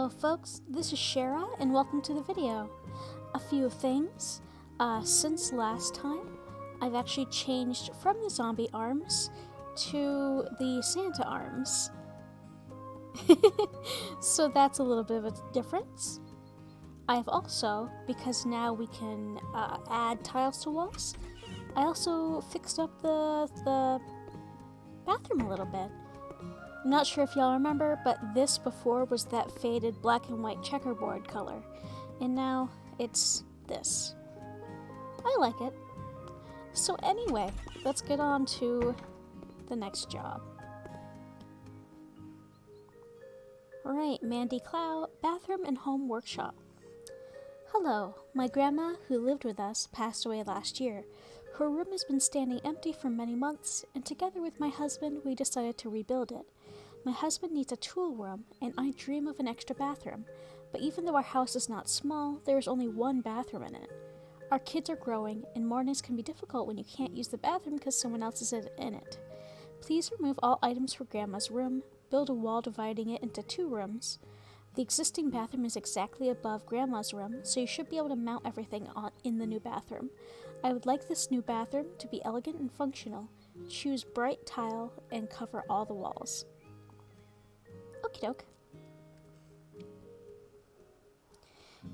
Hello folks, this is Shara and welcome to the video. A few things. Since last time, I've actually changed from the zombie arms to the Santa arms. So that's a little bit of a difference. I've also, because now we can add tiles to walls, I also fixed up the bathroom a little bit. I'm not sure if y'all remember, but this before was that faded black and white checkerboard color, and now it's this. I like it. So anyway, let's get on to the next job. Alright, Mandy Clow, Bathroom and Home Workshop. Hello, my grandma, who lived with us, passed away last year. Her room has been standing empty for many months, and together with my husband, we decided to rebuild it. My husband needs a tool room, and I dream of an extra bathroom. But even though our house is not small, there is only one bathroom in it. Our kids are growing, and mornings can be difficult when you can't use the bathroom because someone else is in it. Please remove all items from Grandma's room, build a wall dividing it into 2 rooms. The existing bathroom is exactly above Grandma's room, so you should be able to mount everything in the new bathroom. I would like this new bathroom to be elegant and functional. Choose bright tile and cover all the walls. Okie doke.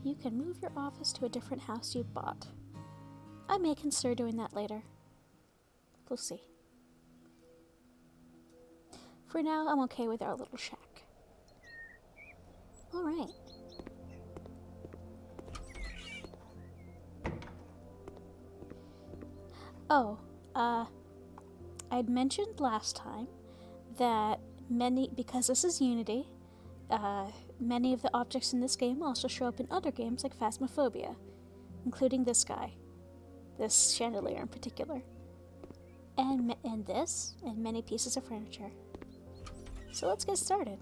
You can move your office to a different house you've bought. I may consider doing that later. We'll see. For now, I'm okay with our little shack. Alright. Oh, I'd mentioned last time that because this is Unity, many of the objects in this game also show up in other games like Phasmophobia, including this guy, this chandelier in particular, and this, and many pieces of furniture. So let's get started.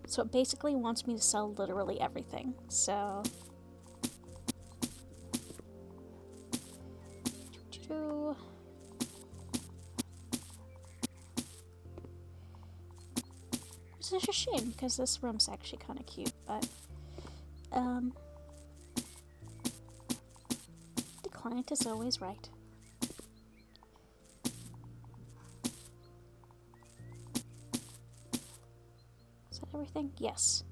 So it basically wants me to sell literally everything, so... It's such a shame, because this room's actually kind of cute, but... the client is always right. Is that everything? Yes.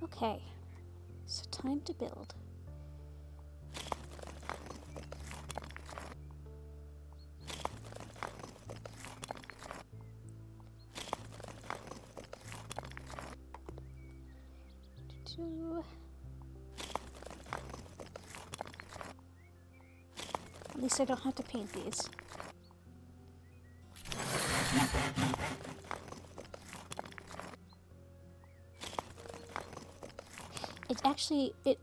Okay, so time to build. At least I don't have to paint these.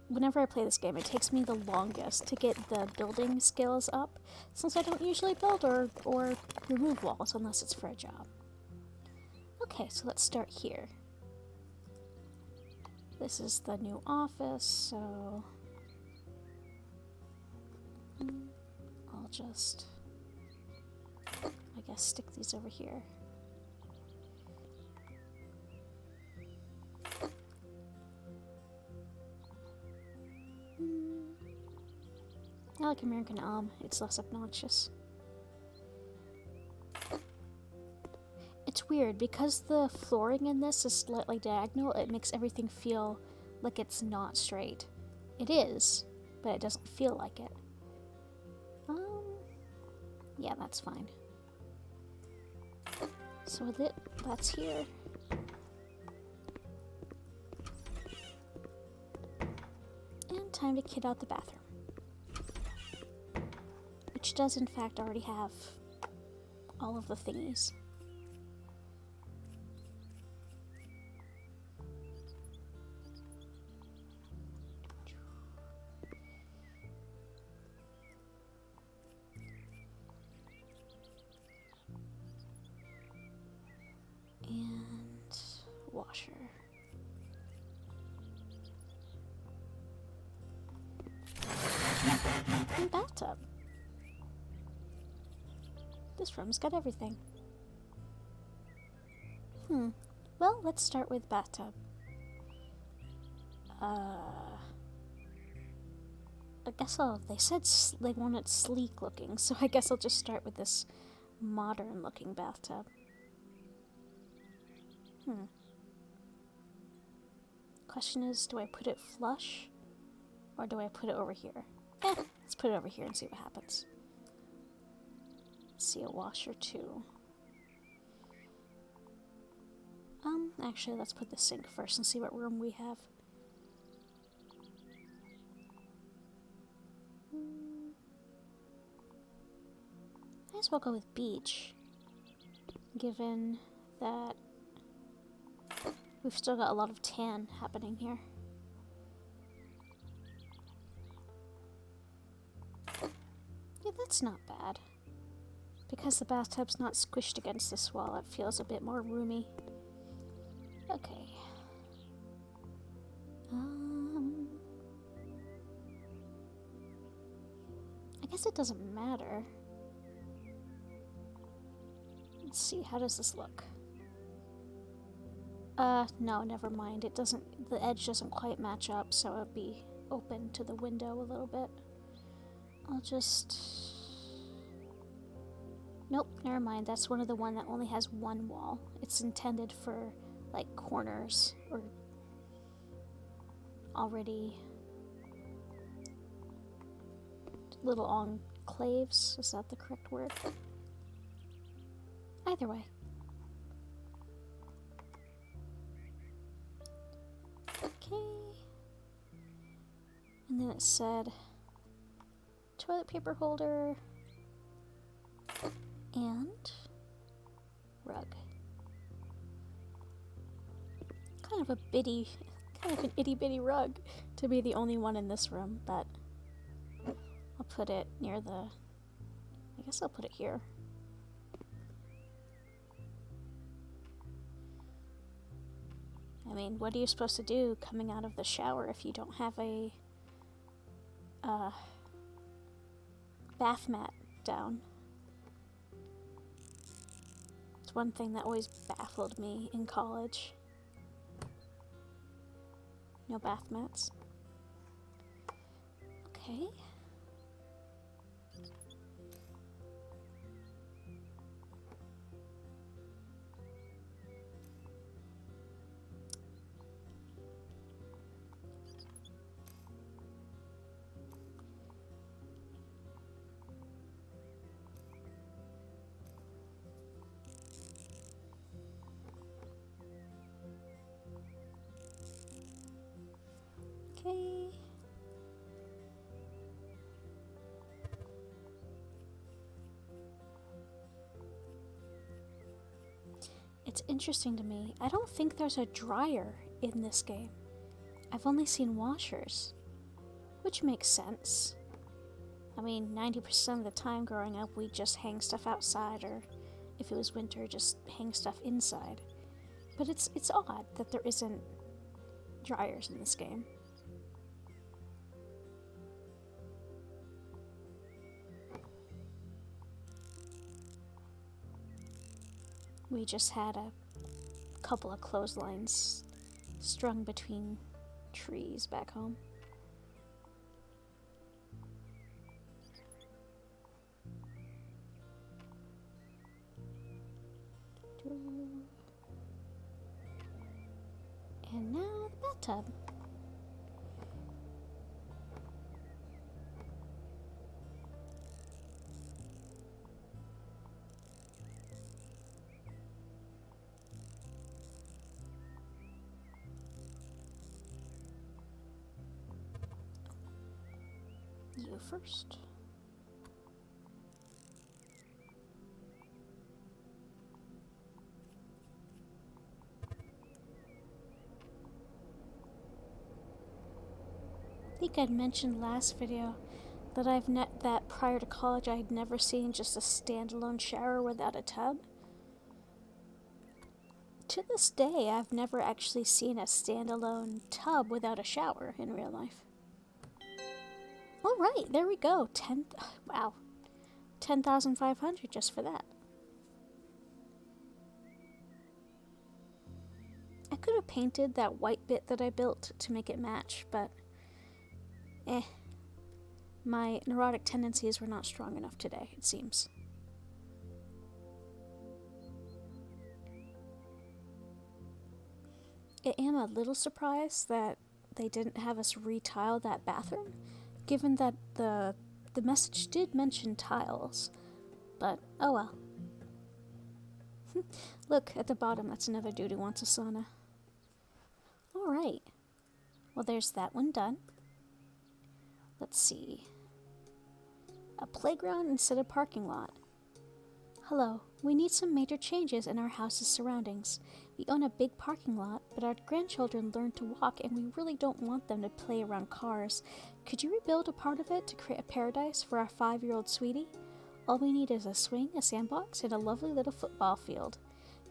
Whenever I play this game, it takes me the longest to get the building skills up, since I don't usually build or remove walls unless it's for a job. Okay, so let's start here. This is the new office, so I'll just, I guess, stick these over here. I like American Elm, it's less obnoxious. It's weird, because the flooring in this is slightly diagonal, it makes everything feel like it's not straight. It is, but it doesn't feel like it. Yeah, that's fine. So with it, that's here. And time to kit out the bathroom. Which does in fact already have all of the thingies. And washer. And bathtub. This room's got everything. Well, let's start with bathtub. I guess they said they want it sleek looking, so I guess I'll just start with this modern looking bathtub. Question is, do I put it flush? Or do I put it over here? Let's put it over here and see what happens. See a washer too. Actually, let's put the sink first and see what room we have. Might as well go with beach, given that we've still got a lot of tan happening here. Yeah, that's not bad. Because the bathtub's not squished against this wall, it feels a bit more roomy. Okay. I guess it doesn't matter. Let's see, how does this look? No, never mind. It doesn't, the edge doesn't quite match up, so it'll be open to the window a little bit. I'll just... Nope, never mind. That's one of the one that only has one wall. It's intended for, like, corners or already little enclaves. Is that the correct word? Either way. Okay. And then it said toilet paper holder and rug. Kind of an itty bitty rug to be the only one in this room, but I'll put it near the, I guess I'll put it here. I mean, what are you supposed to do coming out of the shower if you don't have a bath mat down? It's one thing that always baffled me in college. No bath mats. Okay. Okay. It's interesting to me. I don't think there's a dryer in this game. I've only seen washers, which makes sense. I mean, 90% of the time growing up, we'd just hang stuff outside, or if it was winter, just hang stuff inside. But it's odd that there isn't dryers in this game. We just had a couple of clotheslines strung between trees back home. And now the bathtub. You first. I think I'd mentioned last video that that prior to college I had never seen just a standalone shower without a tub. To this day, I've never actually seen a standalone tub without a shower in real life. All right, there we go. Wow, 10,500 just for that. of painted that white bit that I built to make it match, but my neurotic tendencies were not strong enough today, it seems. I am a little surprised that they didn't have us retile that bathroom, given that the message did mention tiles. But oh well. Look, at the bottom, that's another dude who wants a sauna. Alright. Well, there's that one done. Let's see. A playground instead of parking lot. Hello, we need some major changes in our house's surroundings. We own a big parking lot, but our grandchildren learn to walk and we really don't want them to play around cars. Could you rebuild a part of it to create a paradise for our 5-year-old sweetie? All we need is a swing, a sandbox, and a lovely little football field.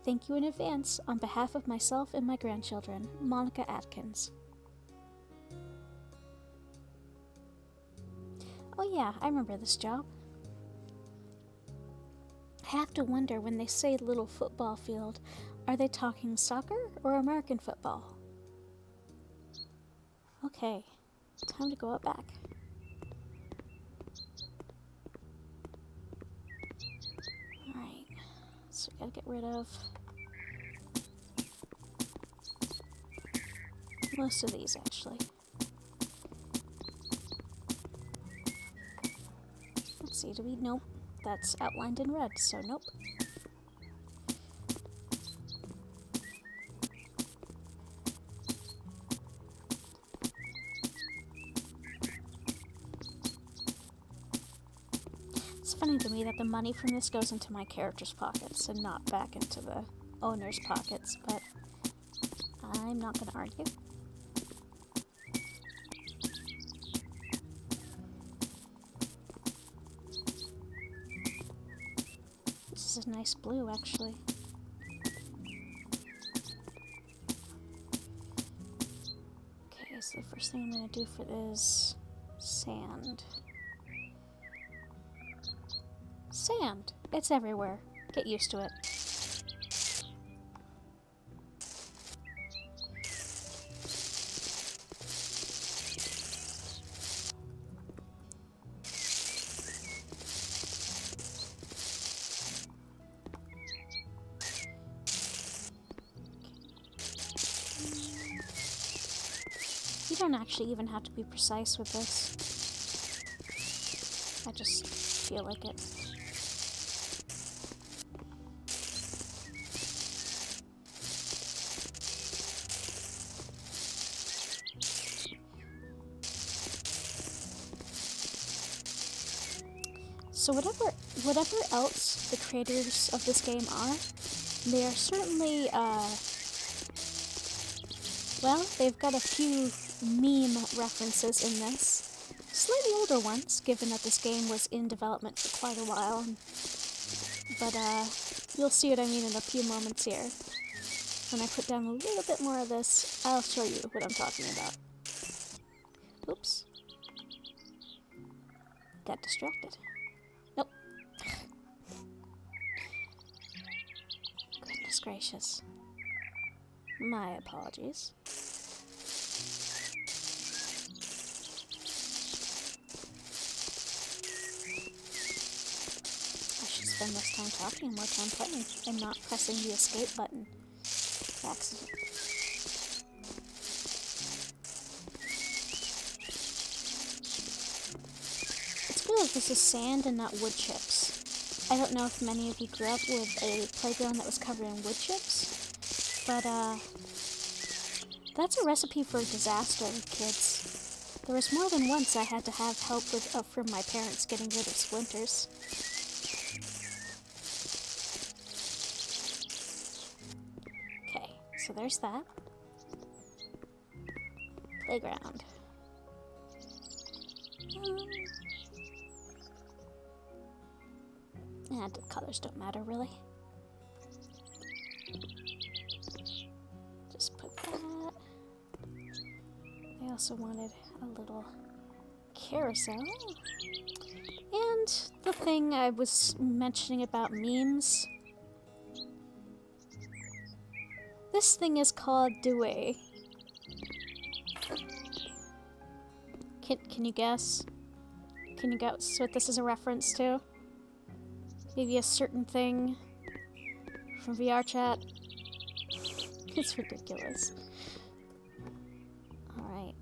Thank you in advance on behalf of myself and my grandchildren, Monica Atkins. Oh yeah, I remember this job. I have to wonder when they say little football field, are they talking soccer or American football? Okay, time to go out back. Alright, so we gotta get rid of most of these actually. Let's see, do we? Nope. That's outlined in red, so nope. It's funny to me that the money from this goes into my character's pockets and not back into the owner's pockets, but I'm not going to argue. This is a nice blue, actually. Okay, so the first thing I'm going to do for this sand. Sand! It's everywhere. Get used to it. You don't actually even have to be precise with this. I just feel like it. So whatever else the creators of this game are, they are certainly, well, they've got a few meme references in this. Slightly older ones, given that this game was in development for quite a while. But, you'll see what I mean in a few moments here. When I put down a little bit more of this, I'll show you what I'm talking about. Oops. Got distracted. Nope. Goodness gracious. My apologies. I should spend less time talking and more time playing, and not pressing the escape button by accident. It's good that this is sand and not wood chips. I don't know if many of you grew up with a playground that was covered in wood chips, but that's a recipe for disaster with kids. There was more than once I had to have help with from my parents getting rid of splinters. Okay, so there's that. Playground. And the colors don't matter, really. Just put that. I also wanted a little carousel. And the thing I was mentioning about memes. This thing is called Dewey. Can you guess? Can you guess what this is a reference to? Maybe a certain thing from VR chat? It's ridiculous. Alright.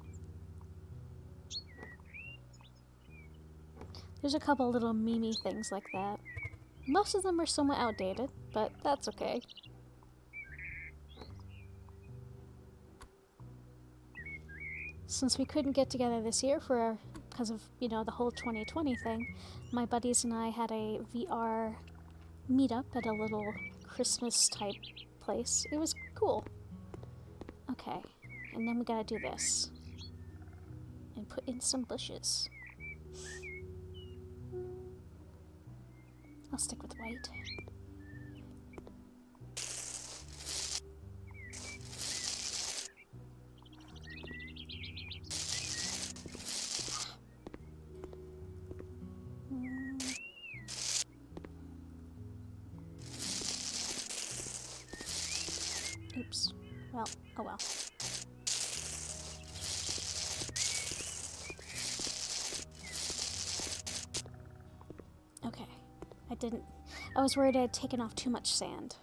There's a couple little meme things like that. Most of them are somewhat outdated, but that's okay. Since we couldn't get together this year because of, you know, the whole 2020 thing, my buddies and I had a VR meetup at a little Christmas type place. It was cool. Okay, and then we gotta do this. And put in some bushes. I'll stick with white. Oops. Well, oh well. Okay. I was worried I had taken off too much sand.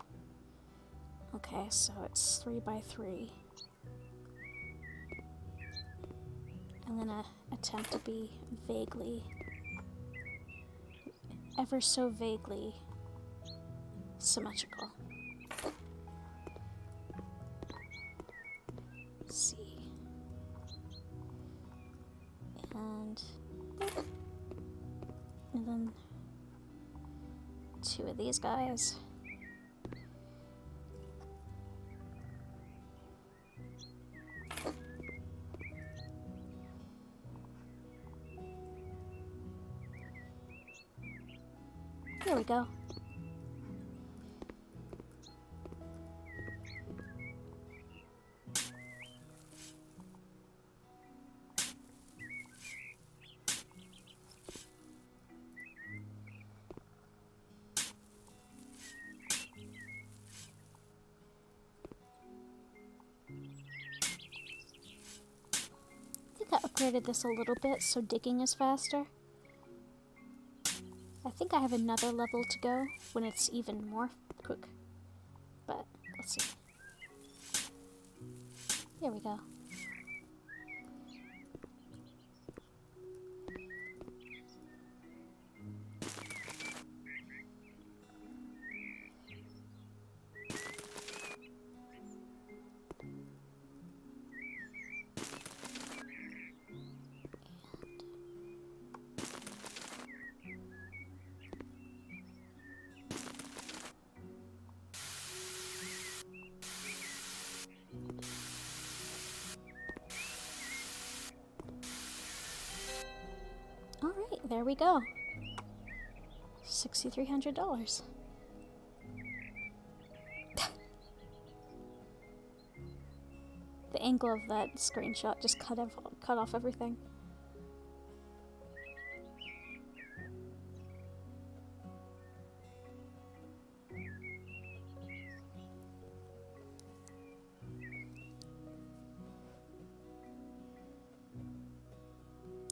Okay, so it's 3 by 3. I'm gonna attempt to be vaguely, ever so vaguely, symmetrical. Let's see. And then 2 of these guys. There we go. I upgraded this a little bit so digging is faster. I think I have another level to go when it's even more quick. But let's see. There we go. Alright, there we go. $6,300. The angle of that screenshot just cut off everything.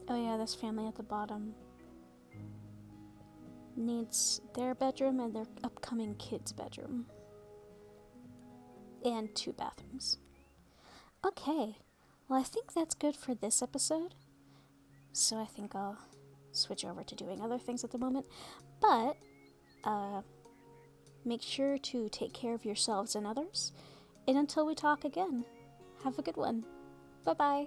Oh yeah, this family at the bottom needs their bedroom and their upcoming kid's bedroom. And 2 bathrooms. Okay, well I think that's good for this episode. So I think I'll switch over to doing other things at the moment. But, make sure to take care of yourselves and others. And until we talk again, have a good one. Bye-bye.